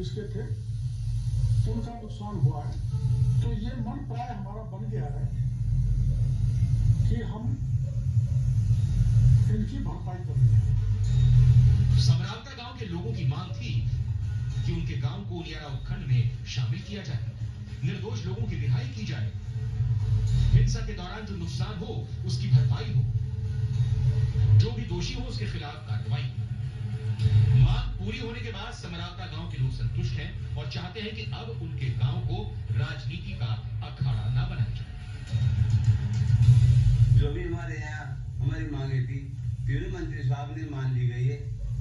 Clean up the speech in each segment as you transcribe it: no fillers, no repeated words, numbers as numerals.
जिसके थे उनका नुकसान हुआ है। तो ये मन प्राय हमारा बन गया है कि हम इनकी भरपाई करेंगे। समरावता गांव के लोगों की मांग थी कि उनके गांव को उलियारा उपखंड में शामिल किया जाए, निर्दोष लोगों की रिहाई की जाए, हिंसा के दौरान जो नुकसान हो उसकी भरपाई हो, जो भी दोषी हो उसके खिलाफ कार्रवाई हो। मांग पूरी होने के बाद समरावता गांव के लोग संतुष्ट हैं और चाहते हैं कि अब उनके गांव को राजनीति का अखाड़ा न बनाया जाए। जो भी हमारे यहाँ हमारी मांगे थी गृह मंत्री साहब ने मान ली गई है।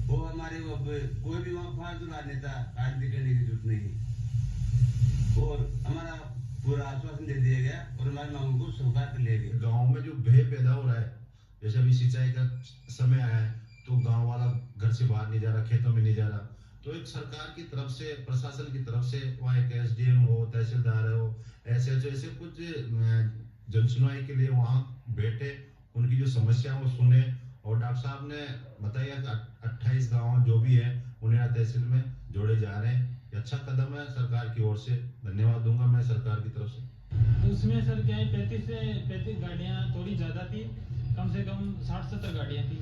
वो हमारे कोई भी वहाँ फालतू राजनेता राजनीति करने की जरूरत नहीं और हमारा पूरा आश्वासन दे दिया गया और हमारी मांगों को स्वीकार कर लिया गया। गांव में जो भय पैदा हो रहा है, जैसे अभी सिंचाई का समय आया है तो गांव वाला घर से बाहर नहीं जा रहा, खेतों में नहीं जा रहा, तो एक सरकार की तरफ से, प्रशासन की तरफ से वहाँ एक SDM हो, तहसीलदार हो, ऐसे कुछ जनसुनवाई के लिए वहाँ बैठे, उनकी जो समस्या वो सुने और डॉक्टर साहब ने बताया कि 28 गांव जो भी है उन्हें तहसील में जोड़े जा रहे हैं। ये अच्छा कदम है सरकार की ओर से, धन्यवाद दूंगा मैं सरकार की तरफ से। उसमें सर क्या है 35 गाड़ियाँ थोड़ी ज़्यादा थी, कम से कम 60-70 गाड़ियाँ थी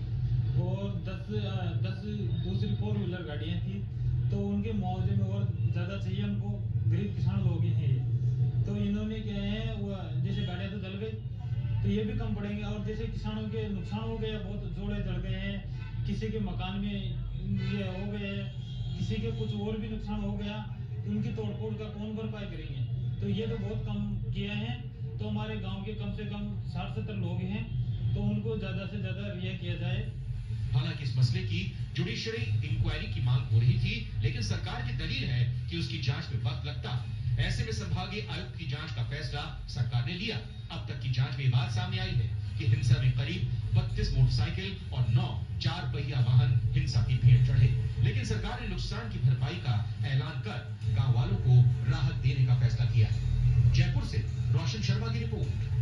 और 10 दूसरी 4 व्हीलर गाड़ियाँ थी। तो उनके मुआवजे में और ज़्यादा चाहिए हमको, गरीब किसान लोग हैं ये। तो इन्होंने क्या है वो जैसे गाड़ियाँ तो जल गई तो ये भी कम पड़ेंगे और जैसे किसानों के नुकसान हो गया, बहुत जोड़े जल गए हैं, किसी के मकान में ये हो गए, किसी के कुछ और भी नुकसान हो गया, तो उनकी तोड़फोड़ का कौन भरपाई करेंगे। तो ये तो बहुत कम किया है। तो हमारे गांव के कम से कम 60-70 लोग हैं, तो उनको ज़्यादा से ज़्यादा रिहा किया जाए। हालांकि इस मसले की जुडिशरी इंक्वायरी की मांग हो रही थी, लेकिन सरकार की दलील है कि उसकी जांच में वक्त लगता है। ऐसे में संभागीय आयुक्त की जांच का फैसला सरकार ने लिया। अब तक की जांच में ये बात सामने आई है कि हिंसा में करीब 32 मोटरसाइकिल और 9 4 पहिया वाहन हिंसा की भेंट चढ़े, लेकिन सरकार ने नुकसान की भरपाई का ऐलान कर गांव वालों को राहत देने का फैसला किया है। जयपुर से रोशन शर्मा की रिपोर्ट।